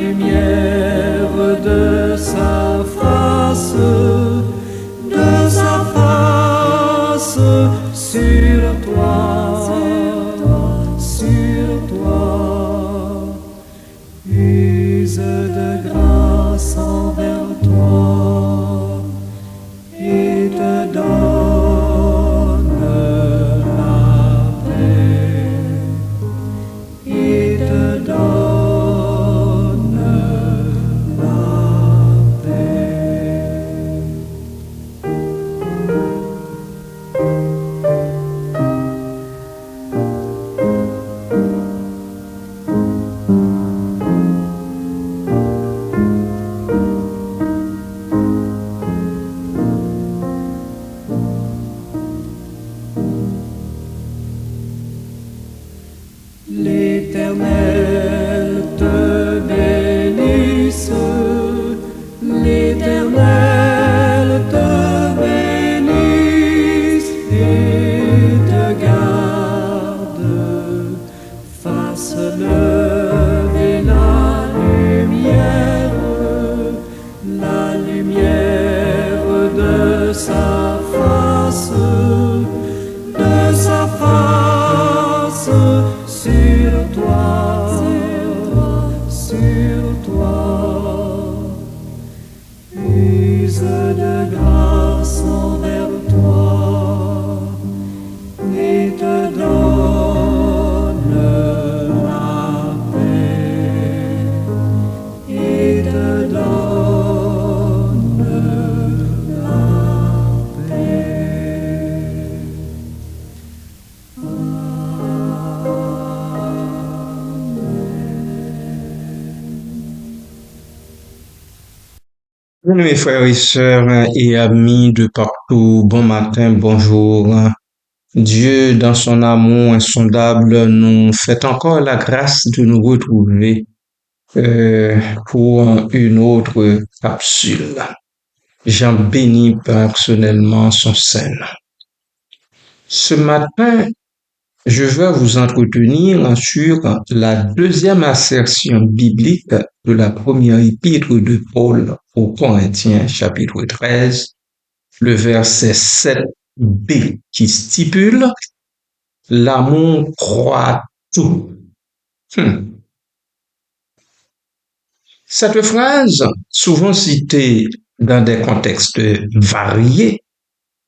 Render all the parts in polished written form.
lumière de sa face sur toi, use de grâce envers toi et te donne la paix, et te donne la paix. L'Éternel te bénisse, l'Éternel te bénisse et te garde, fasse lever la lumière de sa face sur toi, use de grâce envers toi et te donne la paix, et te donne la paix. Mes frères et sœurs et amis de partout, bon matin, bonjour. Dieu, dans son amour insondable, nous fait encore la grâce de nous retrouver pour une autre capsule. J'en bénis personnellement son Seigneur. Ce matin, je veux vous entretenir sur la deuxième assertion biblique de la première épître de Paul aux Corinthiens, chapitre 13, le verset 7b, qui stipule « L'amour croit tout ». Cette phrase, souvent citée dans des contextes variés,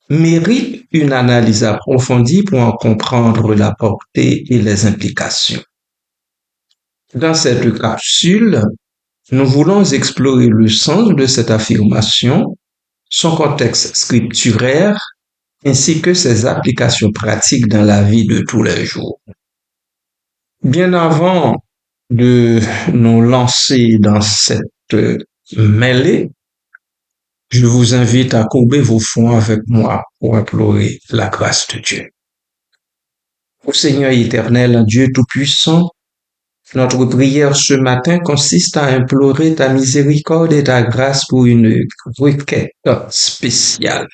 mérite une analyse approfondie pour en comprendre la portée et les implications. Dans cette capsule, nous voulons explorer le sens de cette affirmation, son contexte scripturaire, ainsi que ses applications pratiques dans la vie de tous les jours. Bien avant de nous lancer dans cette mêlée, je vous invite à courber vos fronts avec moi pour implorer la grâce de Dieu. Ô Seigneur éternel, Dieu Tout-Puissant, notre prière ce matin consiste à implorer ta miséricorde et ta grâce pour une requête spéciale.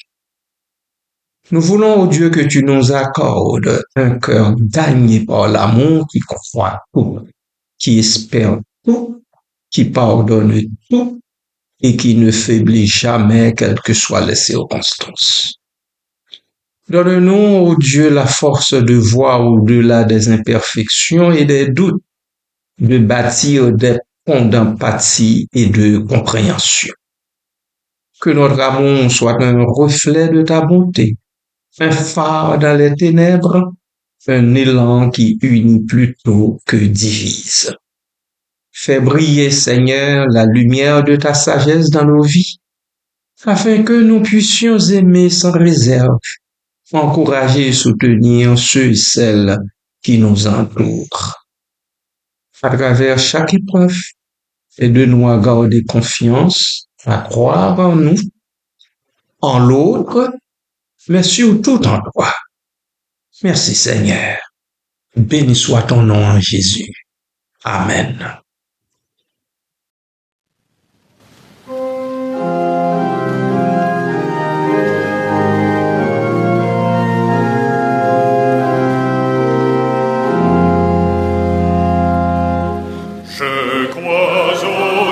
Nous voulons, ô Dieu, que tu nous accordes un cœur gagné par l'amour qui croit tout, qui espère tout, qui pardonne tout et qui ne faiblit jamais, quelles que soient les circonstances. Donne-nous, ô Dieu, la force de voir au-delà des imperfections et des doutes, de bâtir des ponts d'empathie et de compréhension. Que notre amour soit un reflet de ta bonté, un phare dans les ténèbres, un élan qui unit plutôt que divise. Fais briller, Seigneur, la lumière de ta sagesse dans nos vies, afin que nous puissions aimer sans réserve, encourager et soutenir ceux et celles qui nous entourent. À travers chaque épreuve, aide-nous à garder confiance, à croire en nous, en l'autre, mais surtout en toi. Merci Seigneur. Béni soit ton nom en Jésus. Amen. Je crois au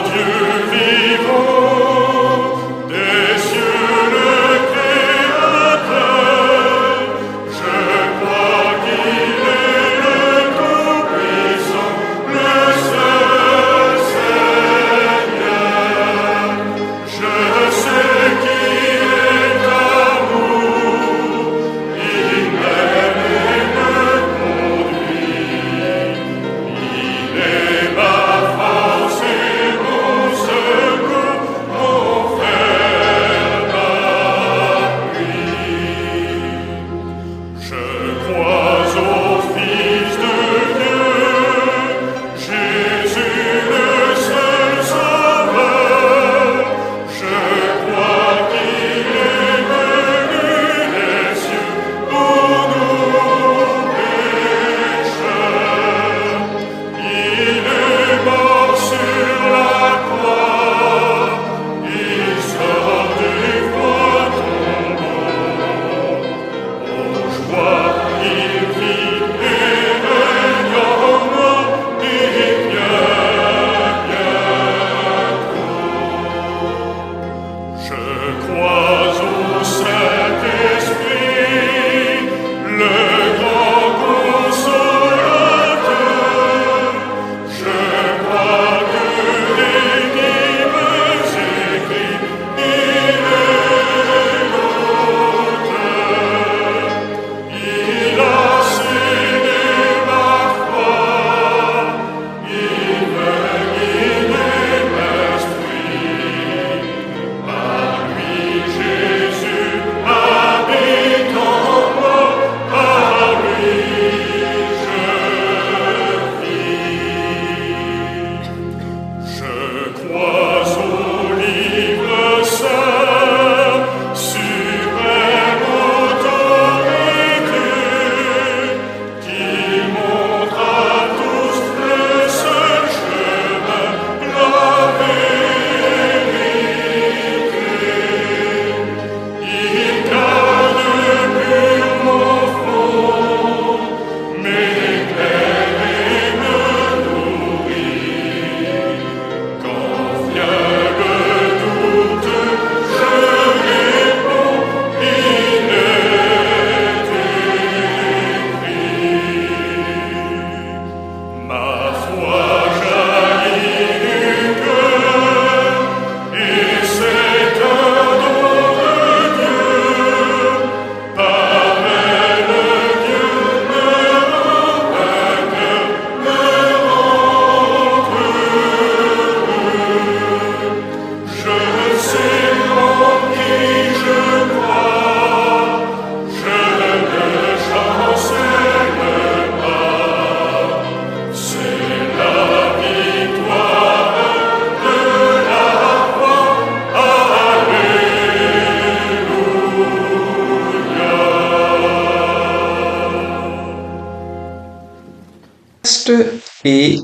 et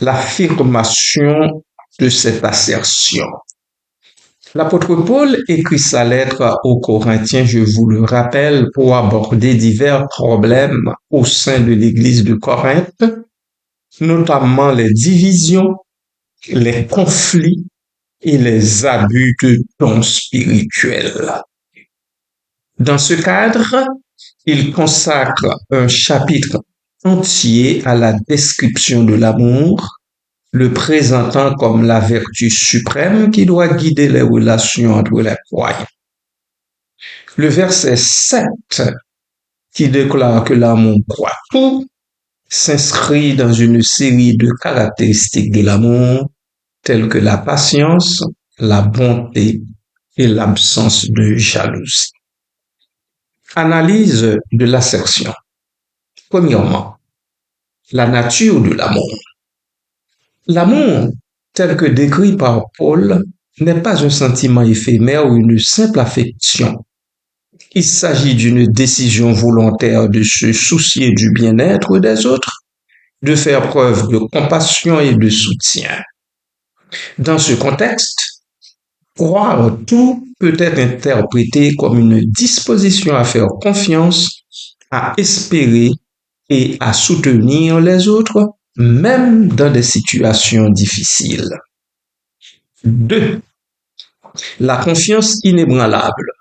l'affirmation de cette assertion. L'apôtre Paul écrit sa lettre aux Corinthiens, je vous le rappelle, pour aborder divers problèmes au sein de l'Église de Corinthe, notamment les divisions, les conflits et les abus de dons spirituels. Dans ce cadre, il consacre un chapitre entier à la description de l'amour, le présentant comme la vertu suprême qui doit guider les relations entre les croyants. Le verset 7, qui déclare que l'amour croit tout, s'inscrit dans une série de caractéristiques de l'amour, telles que la patience, la bonté et l'absence de jalousie. Analyse de l'assertion. Premièrement, la nature de l'amour. L'amour, tel que décrit par Paul, n'est pas un sentiment éphémère ou une simple affection. Il s'agit d'une décision volontaire de se soucier du bien-être des autres, de faire preuve de compassion et de soutien. Dans ce contexte, croire tout peut être interprété comme une disposition à faire confiance, à espérer et à soutenir les autres, même dans des situations difficiles. 2. La confiance inébranlable.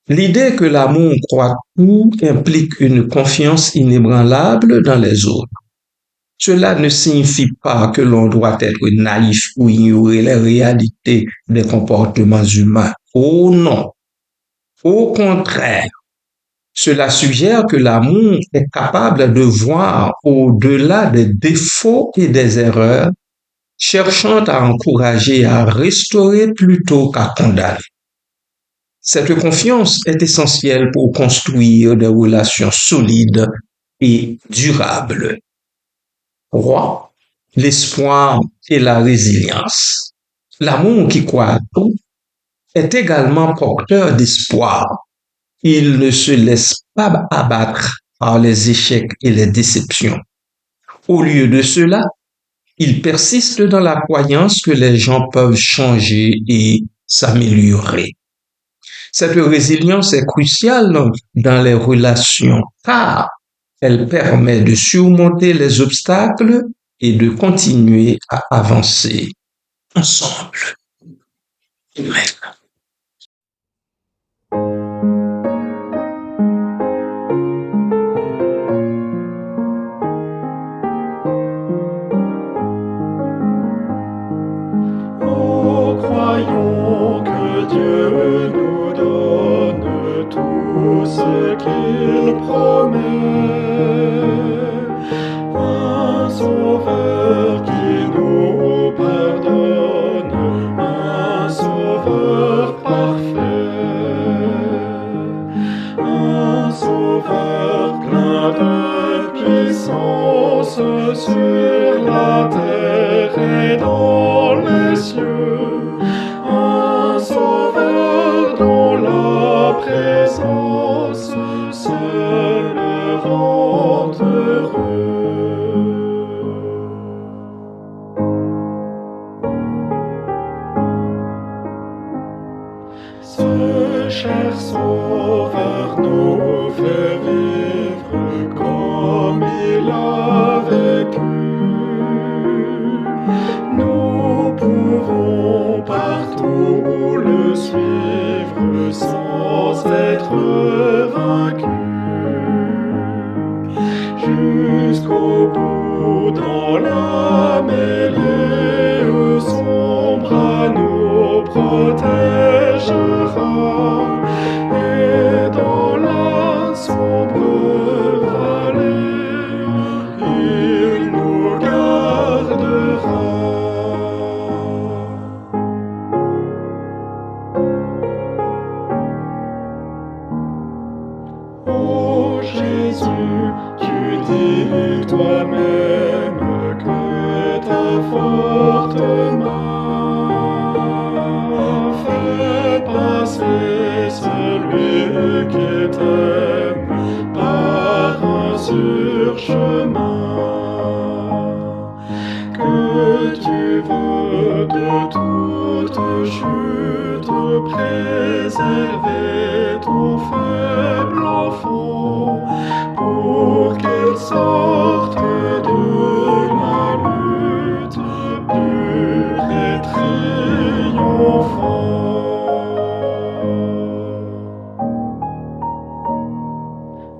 L'idée que l'amour croit tout implique une confiance inébranlable dans les autres. Cela ne signifie pas que l'on doit être naïf ou ignorer les réalités des comportements humains. Oh non! Au contraire, cela suggère que l'amour est capable de voir au-delà des défauts et des erreurs, cherchant à encourager et à restaurer plutôt qu'à condamner. Cette confiance est essentielle pour construire des relations solides et durables. 3. L'espoir et la résilience. L'amour qui croit à tout est également porteur d'espoir. Il ne se laisse pas abattre par les échecs et les déceptions. Au lieu de cela, il persiste dans la croyance que les gens peuvent changer et s'améliorer. Cette résilience est cruciale dans les relations car elle permet de surmonter les obstacles et de continuer à avancer ensemble. Amen. Oh, croyons que Dieu nous donne tout ce qu'il promet. Un sauveur qui nous pardonne, un sauveur parfait, un sauveur plein de puissance sur la terre et dans les cieux, un sauveur dont la présence seule rend heureux. Ce cher sauveur nous fait vivre comme il a vécu. Nous pouvons partout le suivre sans être vaincus. Jusqu'au bout dans la mêlée, son bras nous protégera. Et dans la sombre vallée, il nous gardera. Ô Jésus, tu dis toi-même que ta forte main fait passer celui qui t'aime par un sûr chemin. préserver ton faible enfant, pour qu'elle sorte de la lutte pure et triomphant.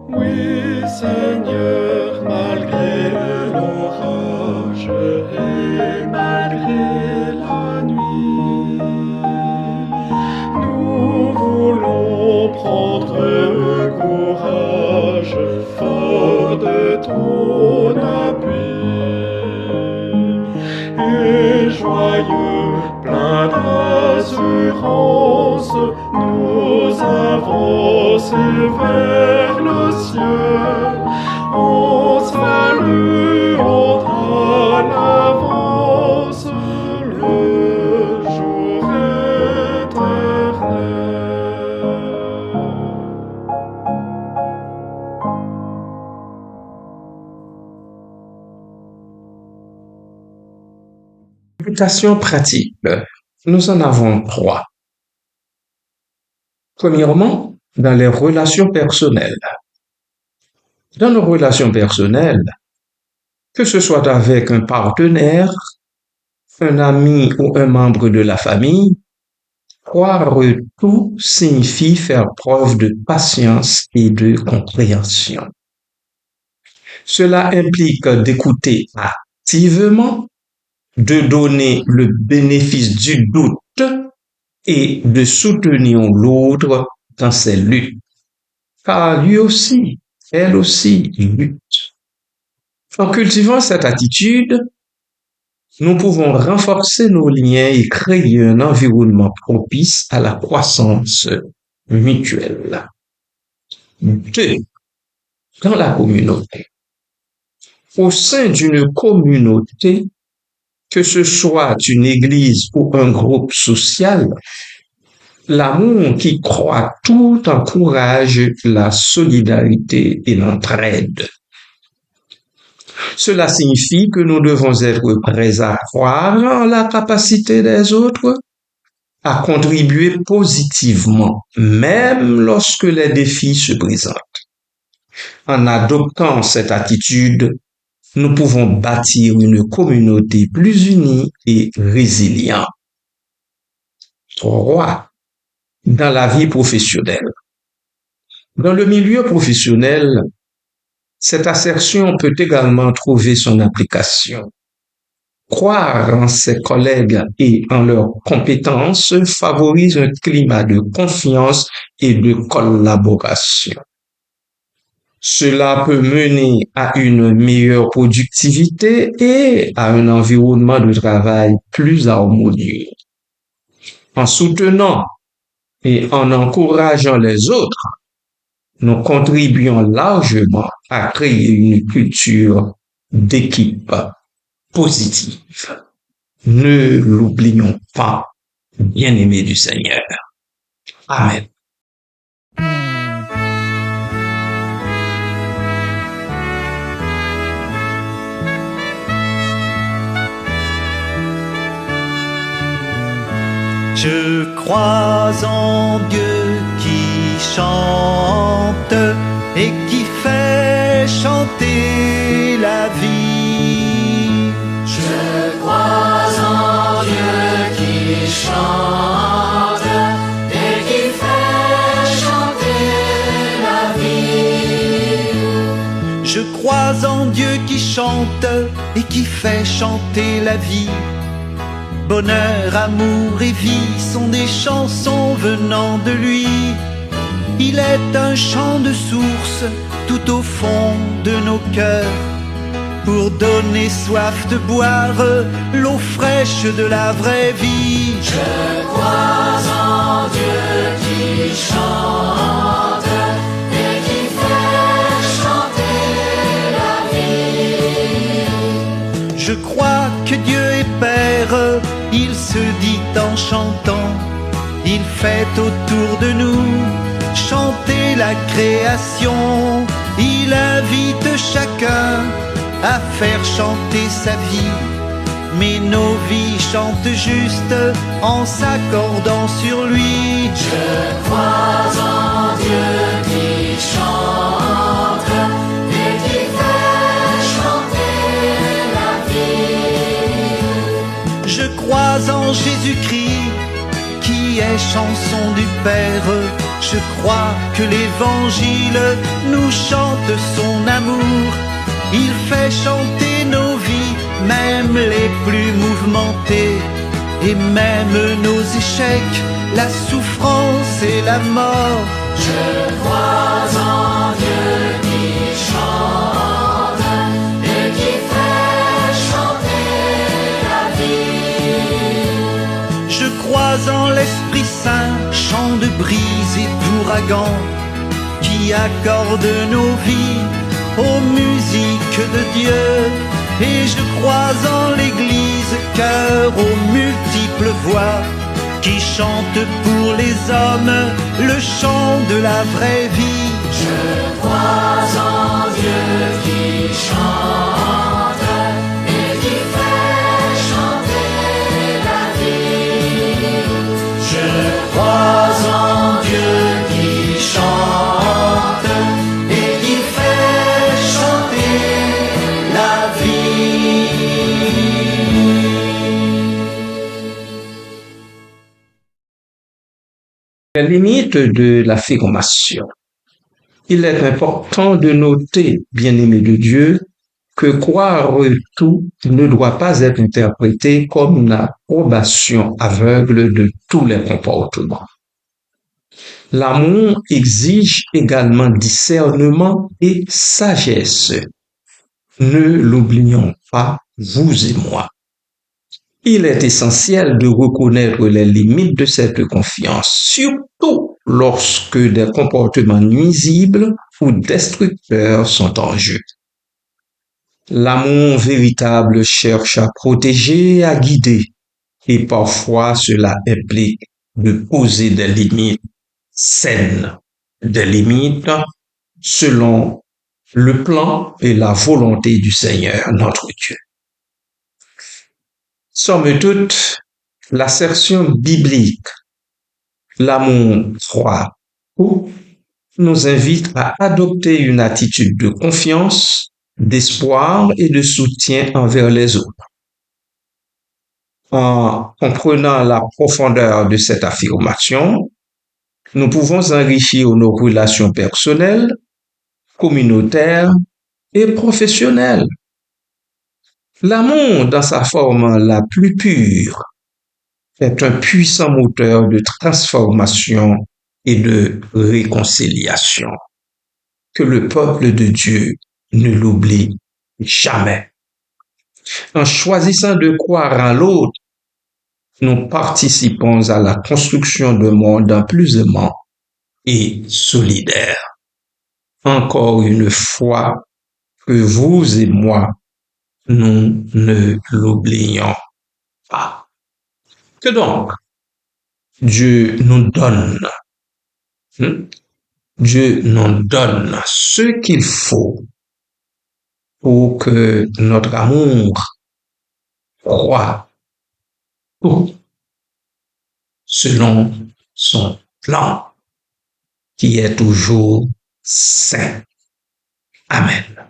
Oui, Seigneur, malgré l'orage et malgré la nuit, nous voulons prendre courage, fort de ton appui, et joyeux, plein d'assurance, nous avancer vers le ciel, en saluant à l'avance le jour éternel. Applications pratiques. Nous en avons 3. Premièrement, dans les relations personnelles. Dans nos relations personnelles, que ce soit avec un partenaire, un ami ou un membre de la famille, croire tout signifie faire preuve de patience et de compréhension. Cela implique d'écouter activement, de donner le bénéfice du doute et de soutenir l'autre dans ses luttes. Car lui aussi, elle aussi lutte. En cultivant cette attitude, nous pouvons renforcer nos liens et créer un environnement propice à la croissance mutuelle. 2. Dans la communauté. Au sein d'une communauté, que ce soit une église ou un groupe social, l'amour qui croît tout encourage la solidarité et l'entraide. Cela signifie que nous devons être prêts à croire en la capacité des autres à contribuer positivement, même lorsque les défis se présentent. En adoptant cette attitude, nous pouvons bâtir une communauté plus unie et résiliente. 3. Dans la vie professionnelle. Dans le milieu professionnel, cette assertion peut également trouver son application. Croire en ses collègues et en leurs compétences favorise un climat de confiance et de collaboration. Cela peut mener à une meilleure productivité et à un environnement de travail plus harmonieux. En soutenant et en encourageant les autres, nous contribuons largement à créer une culture d'équipe positive. Ne l'oublions pas, bien-aimés du Seigneur. Amen. Je crois en Dieu qui chante et qui fait chanter la vie. Je crois en Dieu qui chante et qui fait chanter la vie. Je crois en Dieu qui chante et qui fait chanter la vie. Bonheur, amour et vie sont des chansons venant de lui. Il est un chant de source tout au fond de nos cœurs, pour donner soif de boire l'eau fraîche de la vraie vie. Je crois en Dieu qui chante et qui fait chanter la vie. Je crois que Dieu est Père, il se dit en chantant, il fait autour de nous chanter la création. Il invite chacun à faire chanter sa vie mais nos vies chantent juste en s'accordant sur lui. Je crois en Dieu qui chante et qui fait chanter la vie. Je crois en Jésus-Christ qui est chanson du Père. Je crois que l'Évangile nous chante son amour. Il fait chanter nos vies, même les plus mouvementées, et même nos échecs, la souffrance et la mort. Je crois en Dieu qui chante et qui fait chanter la vie. Je crois en l'Esprit Saint, chant de brise et d'ouragan, qui accorde nos vies aux musiques de Dieu. Et je crois en l'Église, chœur aux multiples voix, qui chante pour les hommes le chant de la vraie vie. Je crois en Dieu qui chante et qui fait chanter la vie. Je crois en Dieu qui chante et qui fait chanter la vie. Les limites de l'affirmation. Il est important de noter, bien-aimés de Dieu, que croire tout ne doit pas être interprété comme une approbation aveugle de tous les comportements. L'amour exige également discernement et sagesse. Ne l'oublions pas, vous et moi. Il est essentiel de reconnaître les limites de cette confiance, surtout lorsque des comportements nuisibles ou destructeurs sont en jeu. L'amour véritable cherche à protéger et à guider, et parfois cela implique de poser des limites saines, des limites selon le plan et la volonté du Seigneur, notre Dieu. Somme toute, l'assertion biblique, l'amour croit ou nous invite à adopter une attitude de confiance, d'espoir et de soutien envers les autres. En comprenant la profondeur de cette affirmation, nous pouvons enrichir nos relations personnelles, communautaires et professionnelles. L'amour, dans sa forme la plus pure, est un puissant moteur de transformation et de réconciliation. Que le peuple de Dieu ne l'oublie jamais. En choisissant de croire en l'autre, nous participons à la construction d'un monde plus aimant et solidaire. Encore une fois, que vous et moi, nous ne l'oublions pas. Que donc, Dieu nous donne, Dieu nous donne ce qu'il faut pour que notre amour croît tout selon son plan qui est toujours saint. Amen.